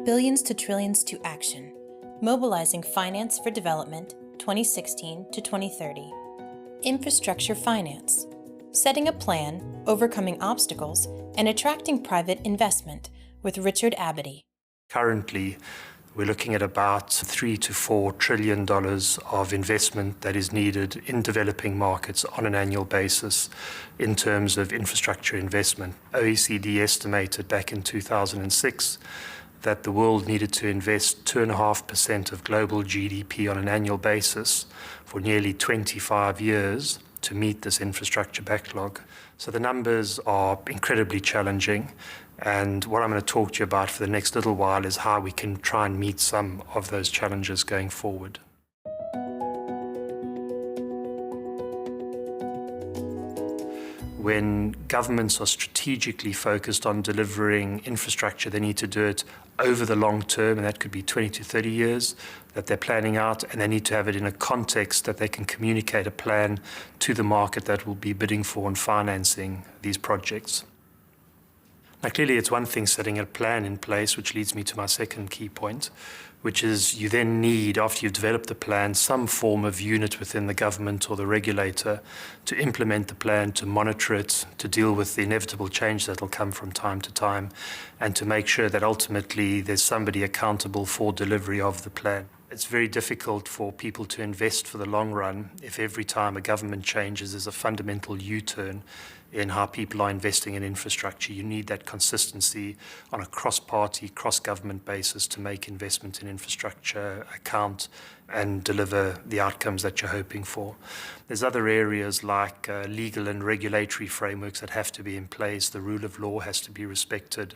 Billions to Trillions to Action, Mobilizing Finance for Development 2016 to 2030. Infrastructure Finance, Setting a Plan, Overcoming Obstacles, and Attracting Private Investment with Richard Abity. Currently, we're looking at about $3 to $4 trillion of investment that is needed in developing markets on an annual basis in terms of infrastructure investment. OECD estimated back in 2006 that the world needed to invest 2.5% of global GDP on an annual basis for nearly 25 years to meet this infrastructure backlog. So the numbers are incredibly challenging, and what I'm going to talk to you about for the next little while is how we can try and meet some of those challenges going forward. When governments are strategically focused on delivering infrastructure, they need to do it over the long term, and that could be 20 to 30 years that they're planning out, and they need to have it in a context that they can communicate a plan to the market that will be bidding for and financing these projects. Now, clearly, it's one thing setting a plan in place, which leads me to my second key point, which is you then need, after you've developed the plan, some form of unit within the government or the regulator to implement the plan, to monitor it, to deal with the inevitable change that will come from time to time, and to make sure that ultimately there's somebody accountable for delivery of the plan. It's very difficult for people to invest for the long run if every time a government changes there's a fundamental U-turn in how people are investing in infrastructure. You need that consistency on a cross-party, cross-government basis to make investment in infrastructure account and deliver the outcomes that you're hoping for. There's other areas like legal and regulatory frameworks that have to be in place. The rule of law has to be respected.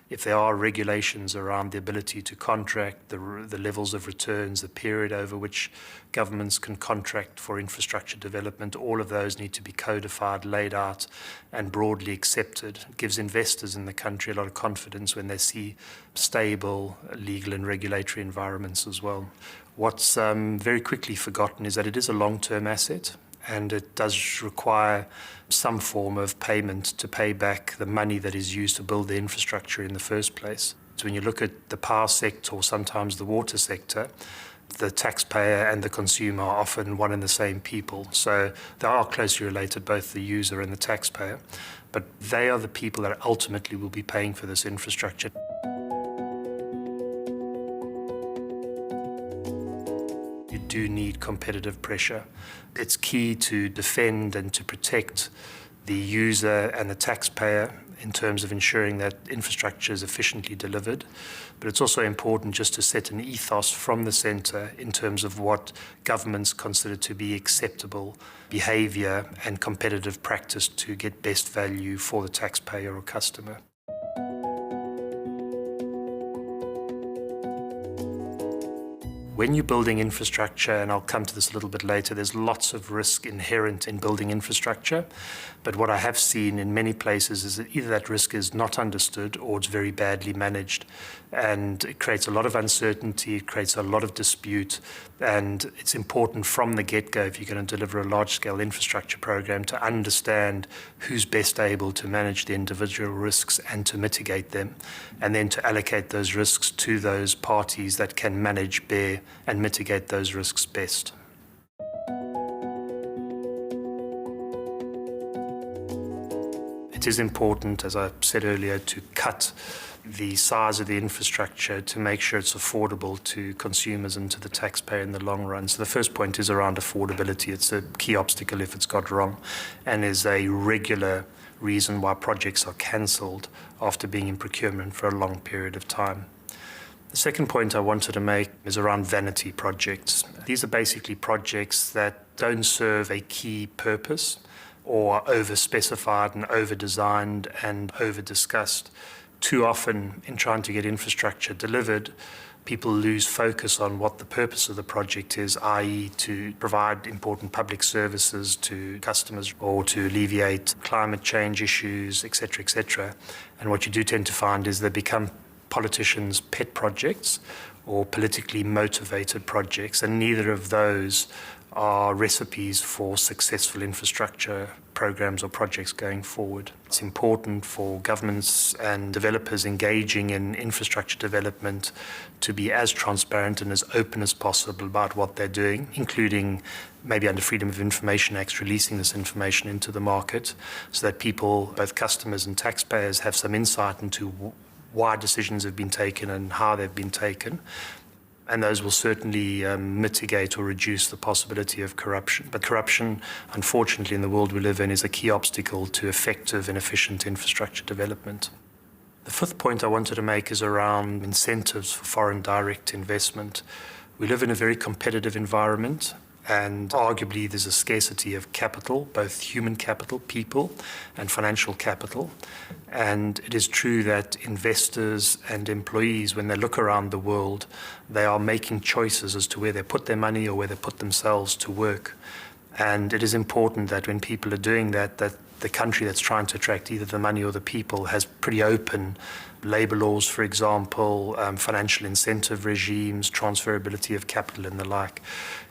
If there are regulations around the ability to contract, the levels of returns, the period over which governments can contract for infrastructure development, all of those need to be codified, laid out, and broadly accepted. It gives investors in the country a lot of confidence when they see stable legal and regulatory environments as well. What's very quickly forgotten is that it is a long-term asset, and it does require some form of payment to pay back the money that is used to build the infrastructure in the first place. So when you look at the power sector or sometimes the water sector, the taxpayer and the consumer are often one and the same people. So they are closely related, both the user and the taxpayer, but they are the people that ultimately will be paying for this infrastructure. You do need competitive pressure. It's key to defend and to protect the user and the taxpayer in terms of ensuring that infrastructure is efficiently delivered. But it's also important just to set an ethos from the centre in terms of what governments consider to be acceptable behaviour and competitive practice to get best value for the taxpayer or customer. When you're building infrastructure, and I'll come to this a little bit later, there's lots of risk inherent in building infrastructure. But what I have seen in many places is that either that risk is not understood or it's very badly managed. And it creates a lot of uncertainty, it creates a lot of dispute. And it's important from the get-go, if you're going to deliver a large-scale infrastructure program, to understand who's best able to manage the individual risks and to mitigate them, and then to allocate those risks to those parties that can manage, bear, and mitigate those risks best. It is important, as I said earlier, to cut the size of the infrastructure to make sure it's affordable to consumers and to the taxpayer in the long run. So the first point is around affordability. It's a key obstacle if it's got wrong, and is a regular reason why projects are cancelled after being in procurement for a long period of time. The second point I wanted to make is around vanity projects. These are basically projects that don't serve a key purpose or are over-specified and over-designed and over-discussed. Too often, in trying to get infrastructure delivered, people lose focus on what the purpose of the project is, i.e. to provide important public services to customers or to alleviate climate change issues, etc., etc. And what you do tend to find is they become politicians' pet projects or politically motivated projects, and neither of those are recipes for successful infrastructure programs or projects going forward. It's important for governments and developers engaging in infrastructure development to be as transparent and as open as possible about what they're doing, including maybe under Freedom of Information Acts, releasing this information into the market so that people, both customers and taxpayers, have some insight into why decisions have been taken and how they've been taken. And those will certainly mitigate or reduce the possibility of corruption. But corruption, unfortunately, in the world we live in, is a key obstacle to effective and efficient infrastructure development. The fifth point I wanted to make is around incentives for foreign direct investment. We live in a very competitive environment, and arguably there's a scarcity of capital, both human capital, people, and financial capital. And it is true that investors and employees, when they look around the world, they are making choices as to where they put their money or where they put themselves to work. And it is important that when people are doing that, that the country that's trying to attract either the money or the people has pretty open labor laws, for example, financial incentive regimes, transferability of capital and the like.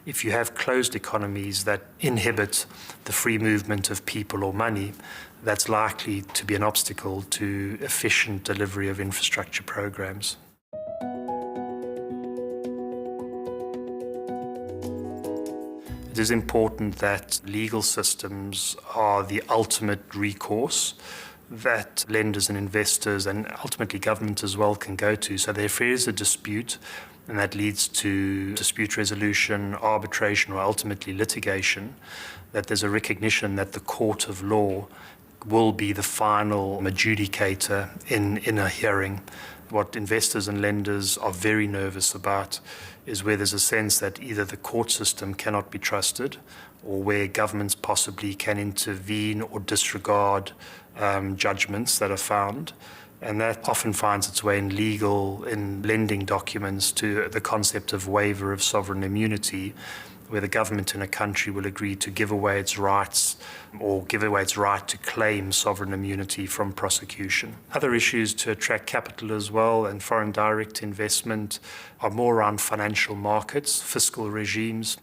If you have closed economies that inhibit the free movement of people or money, that's likely to be an obstacle to efficient delivery of infrastructure programs. It is important that legal systems are the ultimate recourse that lenders and investors and ultimately government as well can go to. So if there is a dispute and that leads to dispute resolution, arbitration, or ultimately litigation, that there's a recognition that the court of law will be the final adjudicator in a hearing. What investors and lenders are very nervous about is where there's a sense that either the court system cannot be trusted or where governments possibly can intervene or disregard judgments that are found. And that often finds its way in lending documents to the concept of waiver of sovereign immunity, where the government in a country will agree to give away its rights or give away its right to claim sovereign immunity from prosecution. Other issues to attract capital as well and foreign direct investment are more around financial markets, fiscal regimes.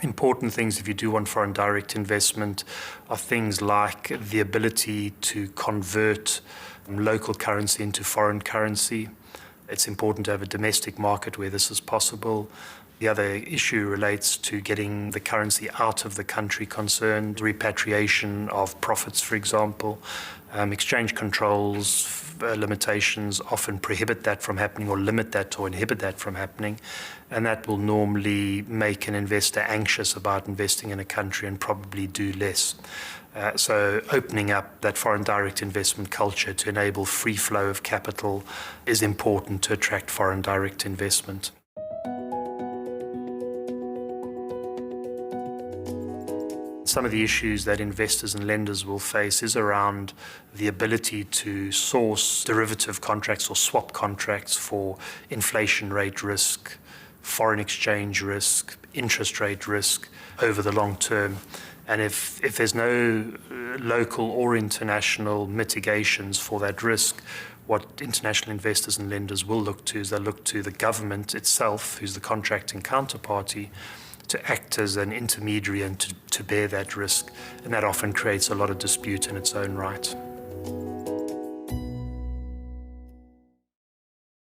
Important things if you do want foreign direct investment are things like the ability to convert local currency into foreign currency. It's important to have a domestic market where this is possible. The other issue relates to getting the currency out of the country concerned, repatriation of profits, for example. Exchange controls, limitations often prohibit that from happening or limit that or inhibit that from happening. And that will normally make an investor anxious about investing in a country and probably do less. So opening up that foreign direct investment culture to enable free flow of capital is important to attract foreign direct investment. Some of the issues that investors and lenders will face is around the ability to source derivative contracts or swap contracts for inflation rate risk, foreign exchange risk, interest rate risk over the long term. And if there's no local or international mitigations for that risk, what international investors and lenders will look to is they'll look to the government itself, who's the contracting counterparty, to act as an intermediary and to bear that risk. And that often creates a lot of dispute in its own right.